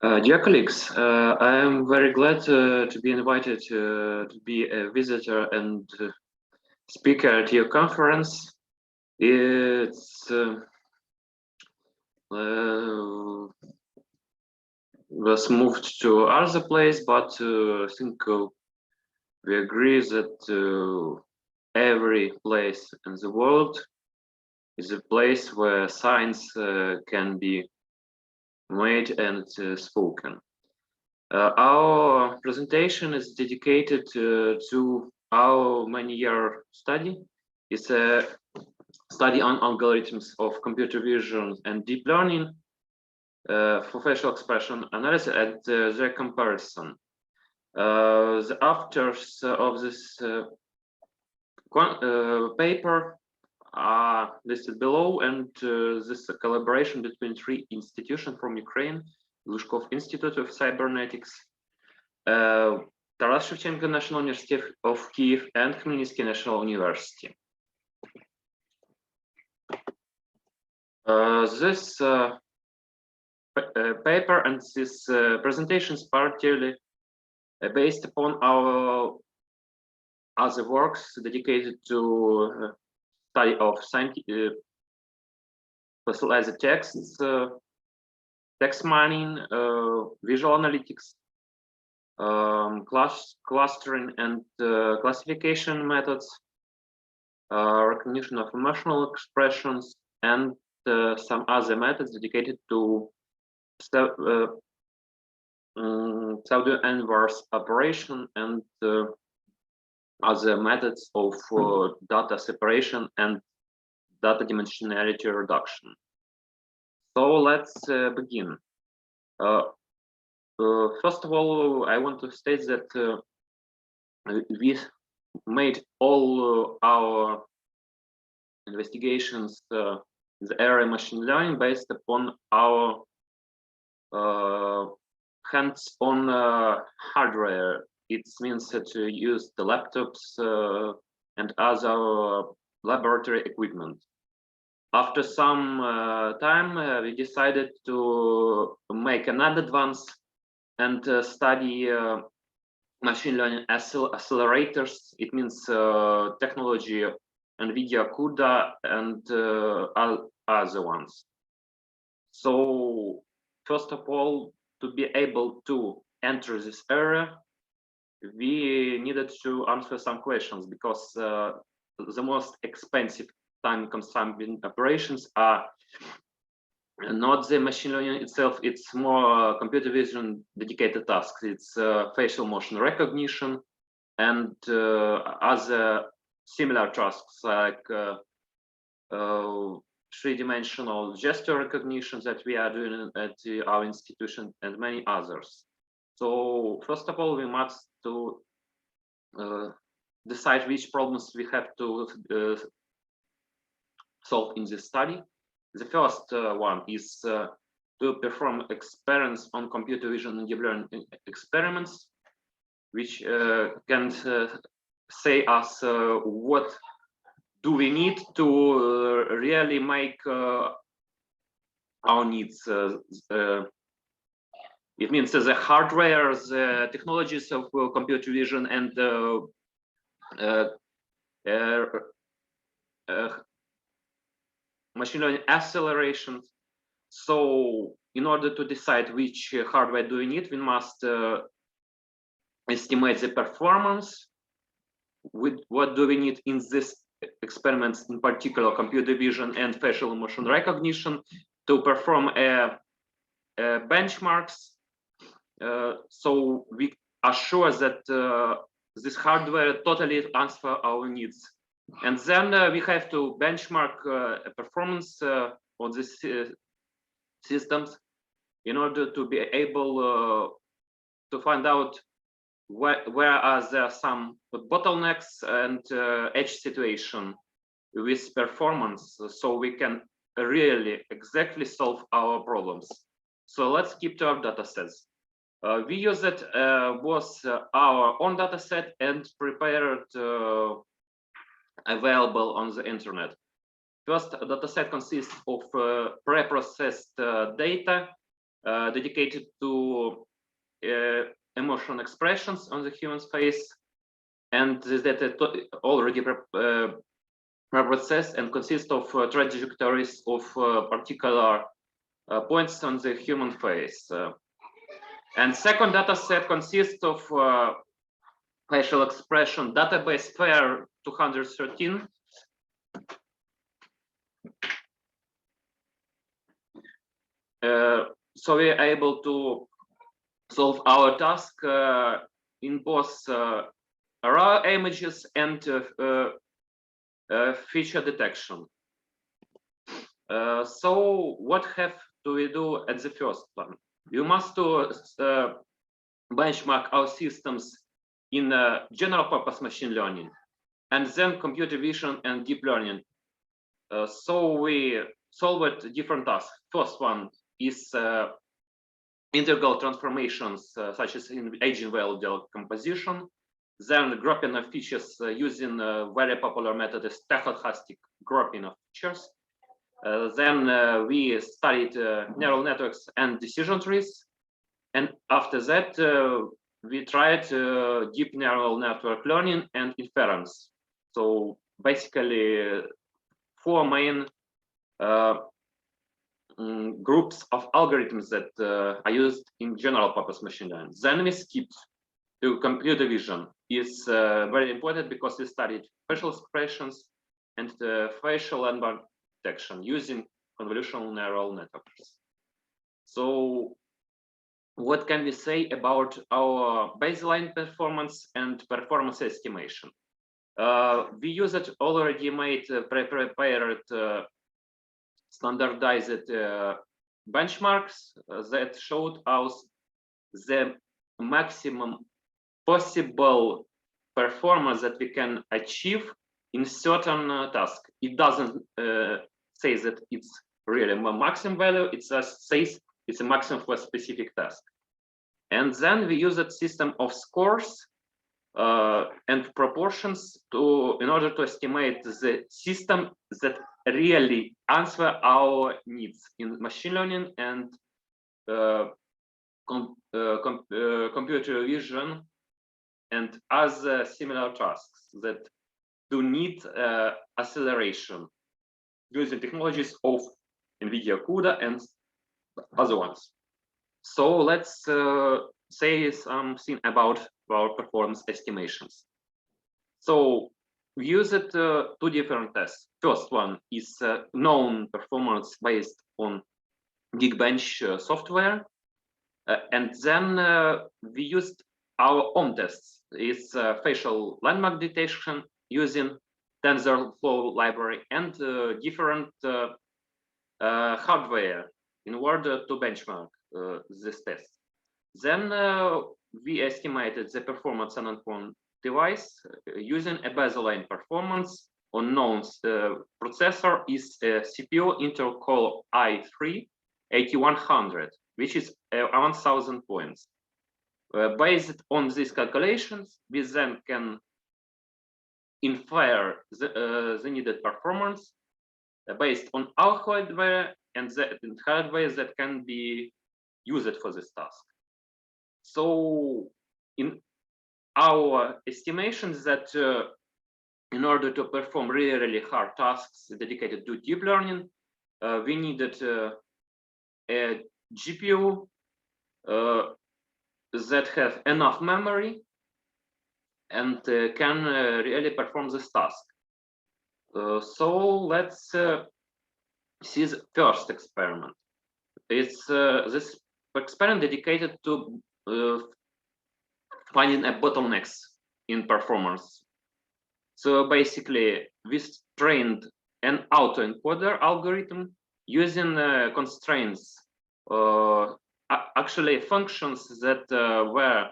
Dear colleagues, I am very glad to be invited to be a visitor and speaker at your conference. It's was moved to other place, but I think we agree that every place in the world is a place where science can be made and spoken. Our presentation is dedicated to our many-year study. It's a study on algorithms of computer vision and deep learning for facial expression analysis and their comparison. The authors of this paper are listed below, and this is a collaboration between three institutions from Ukraine: Glushkov Institute of Cybernetics, Taras Shevchenko National University of Kyiv, and Khmelnytskyi National University. This paper and this presentation is partially based upon our other works dedicated to study of specialized texts, text mining, visual analytics, clustering and classification methods, recognition of emotional expressions, and some other methods dedicated to pseudo-inverse operation and other methods of data separation and data dimensionality reduction. So let's begin. First of all, I want to state that we made all our investigations in the area of machine learning based upon our hands-on hardware. It means that we use the laptops and other laboratory equipment. After some time, we decided to make another advance and study machine learning accelerators. It means technology NVIDIA CUDA and other ones. So first of all, to be able to enter this area, we needed to answer some questions, because the most expensive time-consuming operations are not the machine learning itself. It's more computer vision dedicated tasks. It's facial motion recognition and other similar tasks like three-dimensional gesture recognition that we are doing at our institution, and many others. So first of all, we must to decide which problems we have to solve in this study. The first one is to perform experiments on computer vision and deep learning experiments, which can say us what do we need to really make our needs. It means the hardware, the technologies of computer vision, and machine learning acceleration. So in order to decide which hardware do we need, we must estimate the performance. With what do we need in this experiments, in particular computer vision and facial motion recognition, to perform benchmarks. So we are sure that this hardware totally answers our needs. And then we have to benchmark performance on these systems in order to be able to find out where are there some bottlenecks and edge situation with performance, so we can really exactly solve our problems. So let's keep to our data sets. We use it both our own data set and prepared available on the internet. First data set consists of pre-processed data dedicated to emotion expressions on the human face, and that already processed and consists of trajectories of particular points on the human face. And second data set consists of facial expression database FAIR 213. So we are able to solve our task in both raw images and feature detection. So what do we do at the first one? You must benchmark our systems in general purpose machine learning, and then computer vision and deep learning. So we solved different tasks. First one is integral transformations, such as in eigenvalue decomposition. Then grouping of features using a very popular method is stochastic grouping of features. Then we studied neural networks and decision trees. And after that, we tried deep neural network learning and inference. So basically, four main groups of algorithms that are used in general purpose machine learning. Then we skipped to computer vision. Is very important because we studied facial expressions and facial landmark detection using convolutional neural networks. So what can we say about our baseline performance and performance estimation? We used already made prepared standardized benchmarks that showed us the maximum possible performance that we can achieve in certain task. It doesn't say that it's really a maximum value, it just says it's a maximum for a specific task. And then we use a system of scores and proportions in order to estimate the system that really answer our needs in machine learning and computer vision and other similar tasks that do need acceleration using technologies of NVIDIA CUDA and other ones. So let's say something about our performance estimations. So we use it two different tests. First one is known performance based on Geekbench software, and then we used our own tests. It's facial landmark detection using TensorFlow library and different hardware in order to benchmark this test. Then we estimated the performance on a device using a baseline performance on known processor is a CPU Intel Core i3 8100, which is 1000 points. Based on these calculations, we then can infer the needed performance based on our hardware and the hardware that can be used for this task. So in our estimations that in order to perform really hard tasks dedicated to deep learning, we needed a GPU that have enough memory and can really perform this task. So let's see the first experiment. It's this experiment dedicated to finding a bottlenecks in performance. So basically, we trained an autoencoder algorithm using constraints, actually functions that were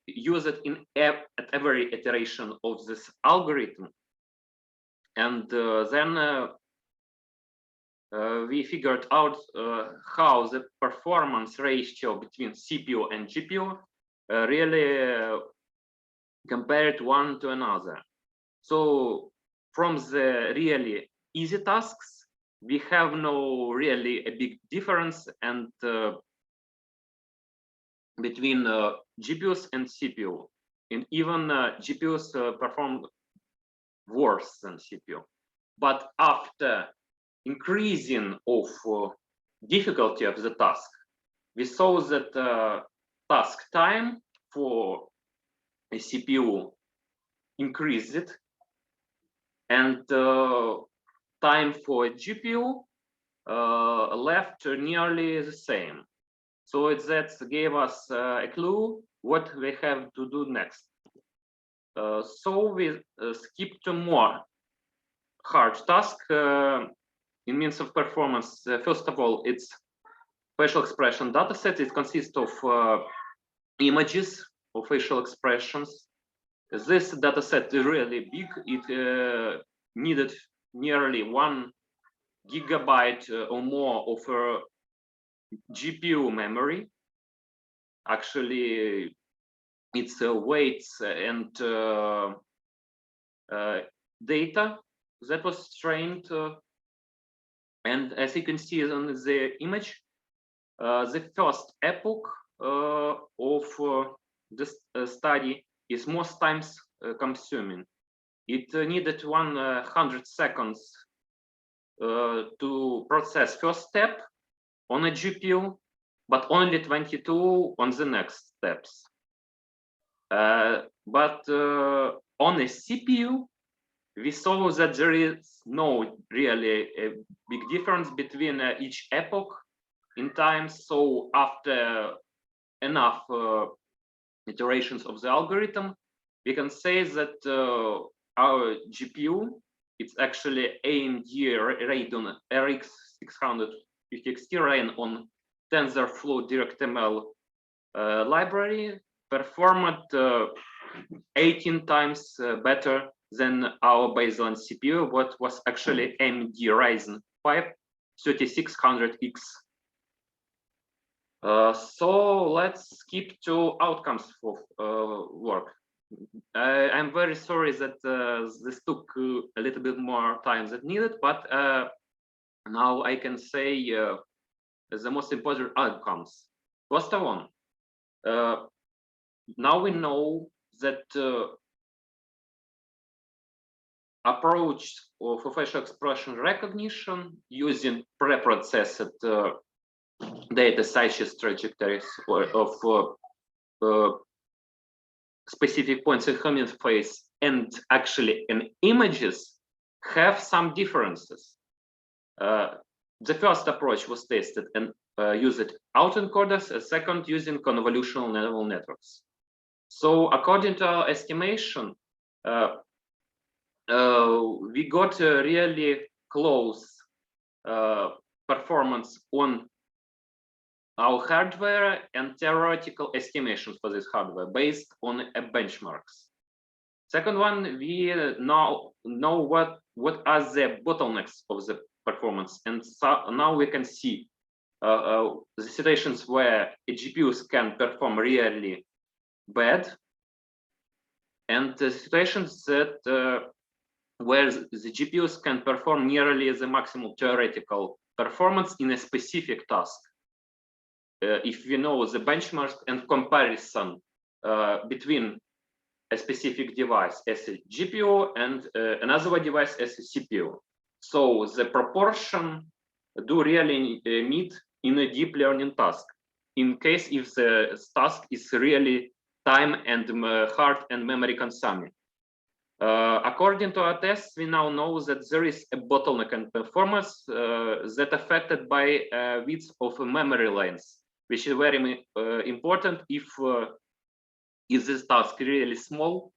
used at every iteration of this algorithm. And then we figured out how the performance ratio between CPU and GPU really compared one to another. So from the really easy tasks, we have no really a big difference and between GPUs and CPU, and even GPUs perform worse than CPU. But after increasing of difficulty of the task, we saw that task time for a CPU increased, and time for a GPU left nearly the same. So that gave us a clue what we have to do next. So we skipped to more hard task in means of performance. First of all, it's facial expression dataset. It consists of images of facial expressions. This dataset is really big. It needed nearly 1 gigabyte or more of GPU memory. Actually, its weights and data that was trained. And as you can see on the image, the first epoch of this study is most times consuming. It needed 100 seconds to process first step on a GPU, but only 22 on the next steps. But on a CPU, we saw that there is no really a big difference between each epoch in time. So after enough iterations of the algorithm, we can say that our GPU, it's actually AMD Radeon RX 650 XT ran on tensorflow-directml library, performed 18 times better than our baseline CPU, what was actually AMD Ryzen 5 3600X. So let's skip to outcomes of work. I'm very sorry that this took a little bit more time than needed, but now I can say the most important outcomes. First of all, now we know that approach for facial expression recognition using pre-processed data such as trajectories of specific points in human face and actually in images have some differences. The first approach was tested and used autoencoders, a second using convolutional neural networks. So according to our estimation, we got a really close performance on our hardware and theoretical estimations for this hardware based on benchmarks. Second one, we now know what are the bottlenecks of the performance, and so now we can see the situations where GPUs can perform really bad, and the situations that where the GPUs can perform nearly the maximum theoretical performance in a specific task. If we know the benchmark and comparison between a specific device as a GPU and another device as a CPU. So the proportion do really meet in a deep learning task, in case if the task is really time and hard and memory consuming. According to our tests, we now know that there is a bottleneck in performance that affected by width of memory lanes, which is very important if this task really small.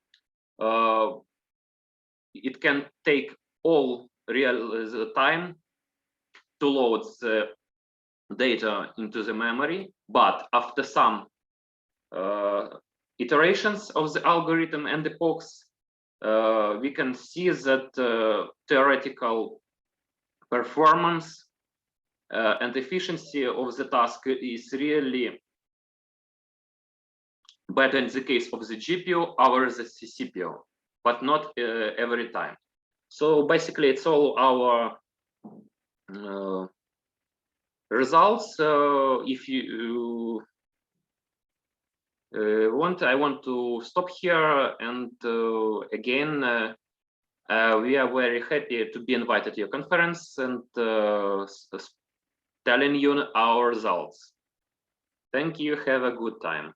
It can take all the time to load the data into the memory, but after some iterations of the algorithm and epochs, we can see that theoretical performance and efficiency of the task is really better in the case of the GPU over the CPU, but not every time. So basically, it's all our results. If you I want to stop here, and again, we are very happy to be invited to your conference and telling you our results. Thank you. Have a good time.